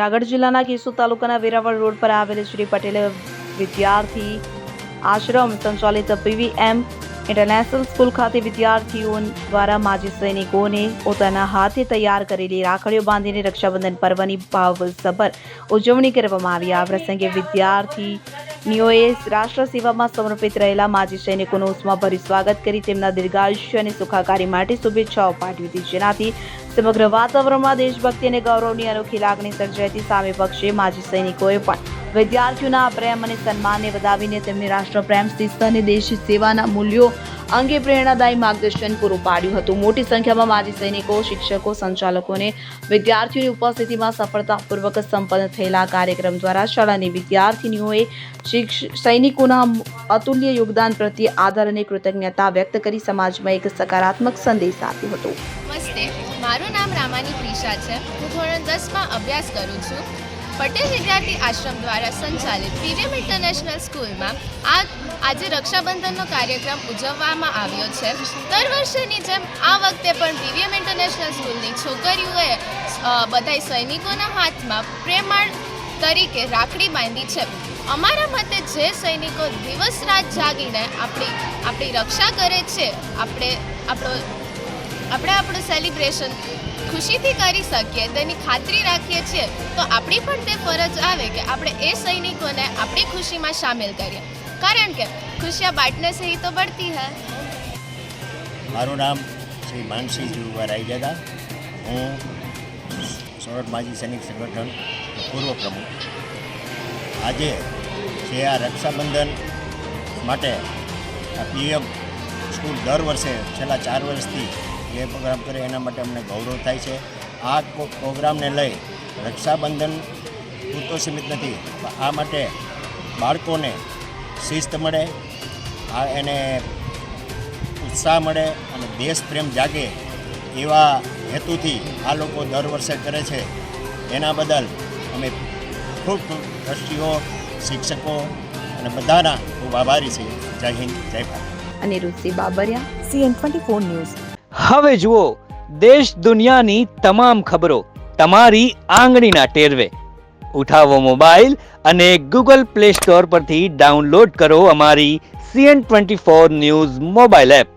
જૂનાગઢ જિલ્લાના કેશોદ તાલુકાના વેરાવળ રોડ પર આવેલ શ્રી પટેલ વિદ્યાર્થી આશ્રમ સંચાલિત પીવીએમ ઇન્ટરનેશનલ સ્કૂલ ખાતે વિદ્યાર્થીઓ દ્વારા માજી સૈનિકોને પોતાના હાથે તૈયાર કરેલી રાખડીઓ બાંધીને રક્ષાબંધન પર્વની ભાવસભર ઉજવણી કરવામાં આવી. આ પ્રસંગે વિદ્યાર્થીનીઓએ રાષ્ટ્ર સેવામાં સમર્પિત રહેલા માજી સૈનિકોનું ઉષ્માભર્યું સ્વાગત કરી તેમના દીર્ઘાયુષ્ય અને સુખાકારી માટે શુભેચ્છાઓ પાઠવી હતી, જેનાથી સમગ્ર વાતાવરણમાં દેશભક્તિ અને ગૌરવની અનોખી લાગણી સર્જાઈ હતી. સામે પક્ષે માજી સૈનિકોએ પણ વિદ્યાર્થીઓના પ્રેમ અને સન્માનને વધાવીને તેમને રાષ્ટ્રપ્રેમ, શિસ્ત અને દેશ સેવાના મૂલ્યો અંગે પ્રેરણાદાયી માર્ગદર્શન પૂરું પાડ્યું હતું. મોટી સંખ્યામાં માજી સૈનિકો, શિક્ષકો, સંચાલકો અને વિદ્યાર્થીઓની ઉપસ્થિતિમાં સફળતાપૂર્વક સંપન્ન થયેલા કાર્યક્રમ દ્વારા શાળાની વિદ્યાર્થીનીઓએ સૈનિકોના અતુલ્ય યોગદાન પ્રત્યે આદર અને કૃતજ્ઞતા વ્યક્ત કરી સમાજમાં એક સકારાત્મક સંદેશ આપ્યો હતો. નમસ્તે, મારું નામ રામાની પ્રિશા છે. હું ધોરણ 10માં અભ્યાસ કરું છું. પટેલ વિદ્યાર્થી આશ્રમ દ્વારા સંચાલિત પીવીએમ ઇન્ટરનેશનલ સ્કૂલમાં આજે રક્ષાબંધનનો કાર્યક્રમ ઉજવવામાં આવ્યો છે. દર વર્ષેની જેમ આ વખતે પણ પીવીએમ ઇન્ટરનેશનલ સ્કૂલની છોકરીઓએ બધાય સૈનિકોના હાથમાં પ્રેમાળ તરીકે રાખડી બાંધી છે. અમારા મતે જે સૈનિકો દિવસ રાત જાગીને આપણી રક્ષા કરે છે, આપણે આપણું સેલિબ્રેશન ખુશીથી કરી શકીએ તેની ખાતરી રાખીએ છીએ, તો આપણી પણ તે ફરજ આવે કે આપણે એ સૈનિકોને આપણી ખુશીમાં સામેલ કરીએ, કારણ કે ખુશિયાँ બાંટने से ही तो बढ़ती है. મારું નામ શ્રી માનસિંહ જીવુભાઈ રાયજાદા. હું સોરઠ માજી સૈનિક સંગઠન પૂર્વ પ્રમુખ. આજે જે આ રક્ષાબંધન માટે આ પીએમ સ્કૂલ દર વર્ષે છેલ્લા 4 વર્ષથી જે પ્રોગ્રામ કરે એના માટે અમને ગૌરવ થાય છે. આ પ્રોગ્રામને લઈ રક્ષાબંધન પૂરતો સીમિત નથી, આ માટે બાળકોને શિસ્ત મળે, એને ઉત્સાહ મળે અને દેશ પ્રેમ જાગે એવા હેતુથી આ લોકો દર વર્ષે કરે છે. એના બદલ અમે ખૂબ ટ્રસ્ટીઓ, શિક્ષકો અને બધાના ખૂબ આભારી છીએ. જય હિન્દ, જય ભારત. Aniruddh Babariya, CN24 news. હવે જુઓ દેશ દુનિયાની તમામ ખબરો તમારી આંગળીના ટેરવે. ઉઠાવો મોબાઈલ અને Google Play Store પરથી ડાઉનલોડ કરો અમારી CN24 ન્યૂઝ મોબાઈલ એપ.